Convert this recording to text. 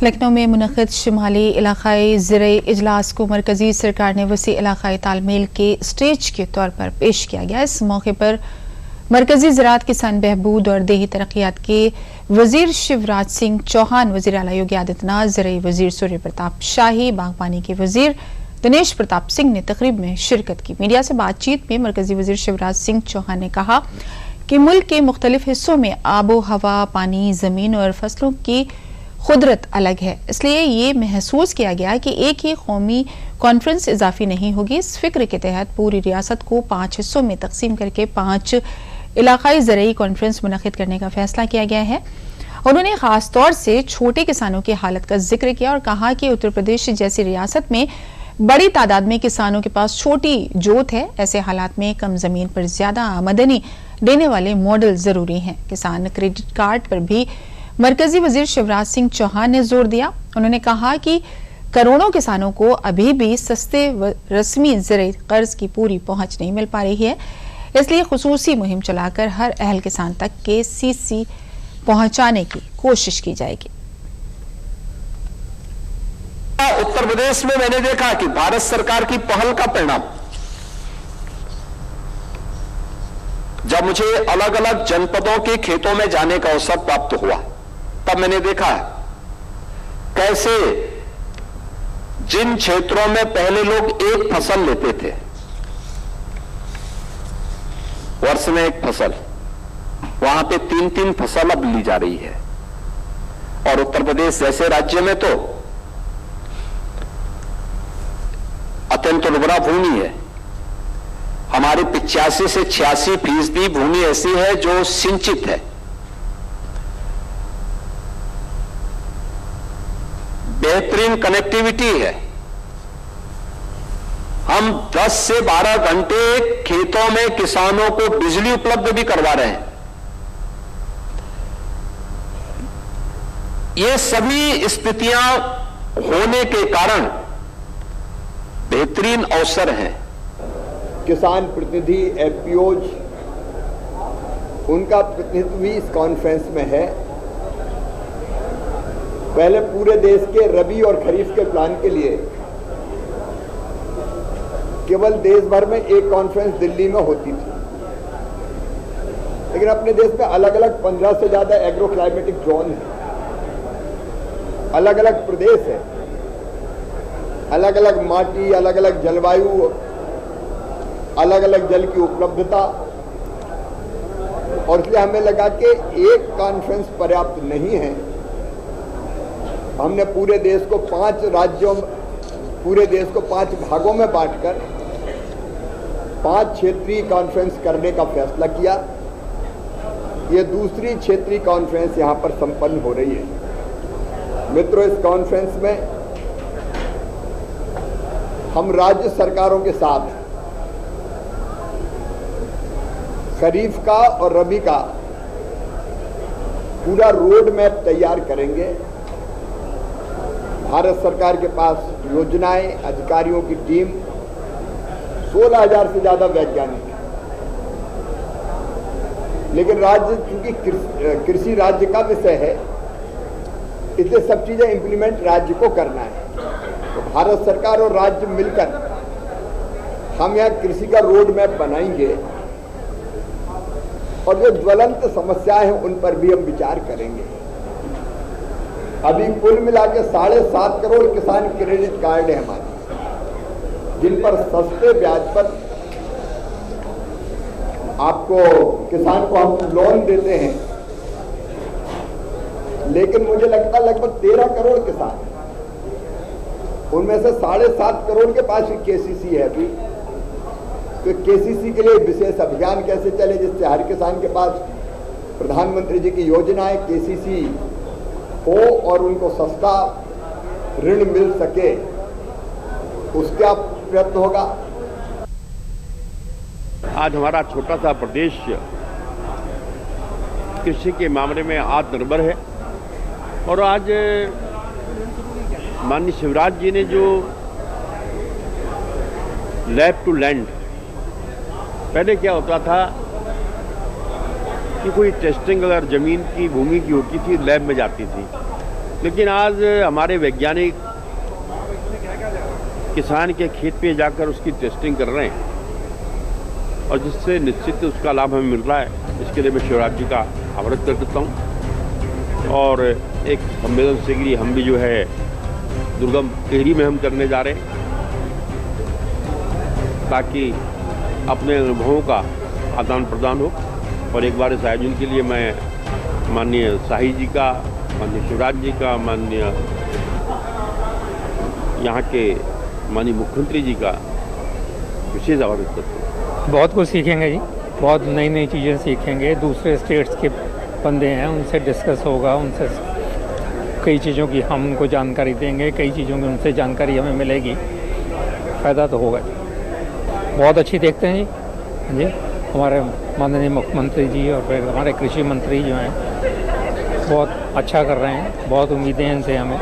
लखनऊ में मुनक़िद शुमाली इलाक़ाई ज़राई इजलास को मरकज़ी सरकार ने वसी इलाक़ाई तालमेल के स्टेज के तौर पर पेश किया गया। इस मौके पर मरकज़ी ज़राअत किसान बहबूद और देही तरक्यात के वज़ीर शिवराज सिंह चौहान, वज़ीर आला योगी आदित्यनाथ, ज़राई वज़ीर सूर्य प्रताप शाही, बागबानी के वज़ीर दिनेश प्रताप सिंह ने तकरीब में शिरकत की। मीडिया से बातचीत में मरकज़ी वज़ीर शिवराज सिंह चौहान ने कहा कि मुल्क के मुख्तलिफ हिस्सों में आबो हवा, पानी, ज़मीन और फसलों की खुदरत अलग है, इसलिए ये महसूस किया गया कि एक ही कौमी कॉन्फ्रेंस इजाफी नहीं होगी। इस फिक्र के तहत पूरी रियासत को 5 हिस्सों में तकसीम करके 5 इलाकाई ज़राई कॉन्फ्रेंस मुनक़िद करने का फैसला किया गया है। उन्होंने खास तौर से छोटे किसानों की हालत का जिक्र किया और कहा कि उत्तर प्रदेश जैसी रियासत में बड़ी तादाद में किसानों के पास छोटी जोत है। ऐसे हालात में कम जमीन पर ज्यादा आमदनी देने वाले मॉडल जरूरी हैं। किसान क्रेडिट कार्ड पर भी मरकजी वजीर शिवराज सिंह चौहान ने जोर दिया। उन्होंने कहा कि करोड़ों किसानों को अभी भी सस्ते व रस्मी ज़राई कर्ज की पूरी पहुंच नहीं मिल पा रही है, इसलिए खुसूसी मुहिम चलाकर हर अहल किसान तक KCC पहुंचाने की कोशिश की जाएगी। उत्तर प्रदेश में मैंने देखा कि भारत सरकार की पहल का परिणाम, जब मुझे अलग अलग जनपदों के खेतों में जाने का अवसर प्राप्त हुआ, तब मैंने देखा कैसे जिन क्षेत्रों में पहले लोग एक फसल लेते थे, वर्ष में एक फसल, वहां पे 3-3 फसल अब ली जा रही है। और उत्तर प्रदेश जैसे राज्य में तो अत्यंत उर्वरा भूमि है। हमारी 85 से 86% भूमि ऐसी है जो सिंचित है। बेहतरीन कनेक्टिविटी है। हम 10 से 12 घंटे खेतों में किसानों को बिजली उपलब्ध भी करवा रहे हैं। ये सभी स्थितियां होने के कारण बेहतरीन अवसर हैं। किसान प्रतिनिधि FPOs, उनका प्रतिनिधित्व भी इस कॉन्फ्रेंस में है। पहले पूरे देश के रबी और खरीफ के प्लान के लिए केवल देश भर में एक कॉन्फ्रेंस दिल्ली में होती थी, लेकिन अपने देश में अलग अलग 15 से ज्यादा एग्रो क्लाइमेटिक जोन है, अलग अलग प्रदेश है, अलग अलग माटी, अलग अलग जलवायु, अलग अलग जल की उपलब्धता, और इसलिए हमें लगा कि एक कॉन्फ्रेंस पर्याप्त नहीं है। हमने पूरे देश को 5 राज्यों, पूरे देश को 5 भागों में बांटकर 5 क्षेत्रीय कॉन्फ्रेंस करने का फैसला किया। ये दूसरी क्षेत्रीय कॉन्फ्रेंस यहां पर संपन्न हो रही है। मित्रों, इस कॉन्फ्रेंस में हम राज्य सरकारों के साथ खरीफ का और रबी का पूरा रोड मैप तैयार करेंगे। भारत सरकार के पास योजनाएं, अधिकारियों की टीम, 16,000 से ज्यादा वैज्ञानिक हैं। लेकिन राज्य, चूंकि कृषि राज्य का विषय है, इसलिए सब चीजें इंप्लीमेंट राज्य को करना है। तो भारत सरकार और राज्य मिलकर हम यहाँ कृषि का रोड मैप बनाएंगे और जो ज्वलंत समस्याएं हैं उन पर भी हम विचार करेंगे। अभी कुल मिला के 7.5 करोड़ किसान क्रेडिट कार्ड है हमारे, जिन पर सस्ते ब्याज पर आपको, किसान को हम लोन देते हैं। लेकिन मुझे लगता है लगभग 13 करोड़ किसान, उनमें से 7.5 करोड़ के पास ही KCC है अभी। तो KCC के लिए विशेष अभियान कैसे चले जिससे हर किसान के पास प्रधानमंत्री जी की योजनाएं KCC हो और उनको सस्ता ऋण मिल सके, उसका प्रयत्न होगा। आज हमारा छोटा सा प्रदेश कृषि के मामले में आत्मनिर्भर है और आज माननीय शिवराज जी ने जो लैब टू लैंड, पहले क्या होता था कि कोई टेस्टिंग अगर जमीन की, भूमि की होती थी, लैब में जाती थी, लेकिन आज हमारे वैज्ञानिक किसान के खेत पे जाकर उसकी टेस्टिंग कर रहे हैं और जिससे निश्चित उसका लाभ हमें मिल रहा है। इसके लिए मैं शिवराज जी का आभार कर देता हूँ। और एक संवेदन से कि हम भी जो है दुर्गम टेहरी में हम करने जा रहे हैं ताकि अपने अनुभवों का आदान प्रदान हो। और एक बार इस आयोजन के लिए मैं माननीय शाही जी का, माननीय शिवराज जी का, माननीय यहाँ के माननीय मुख्यमंत्री जी का विशेष आभार व्यक्त करता हूँ। बहुत कुछ सीखेंगे जी, बहुत नई नई चीज़ें सीखेंगे। दूसरे स्टेट्स के बंदे हैं, उनसे डिस्कस होगा, उनसे कई चीज़ों की हम उनको जानकारी देंगे, कई चीज़ों की उनसे जानकारी हमें मिलेगी, फ़ायदा तो होगा जी। बहुत अच्छी देखते हैं जी, हमारे माननीय मुख्यमंत्री जी और फिर हमारे कृषि मंत्री जो हैं बहुत अच्छा कर रहे हैं, बहुत उम्मीदें हैं इनसे हमें।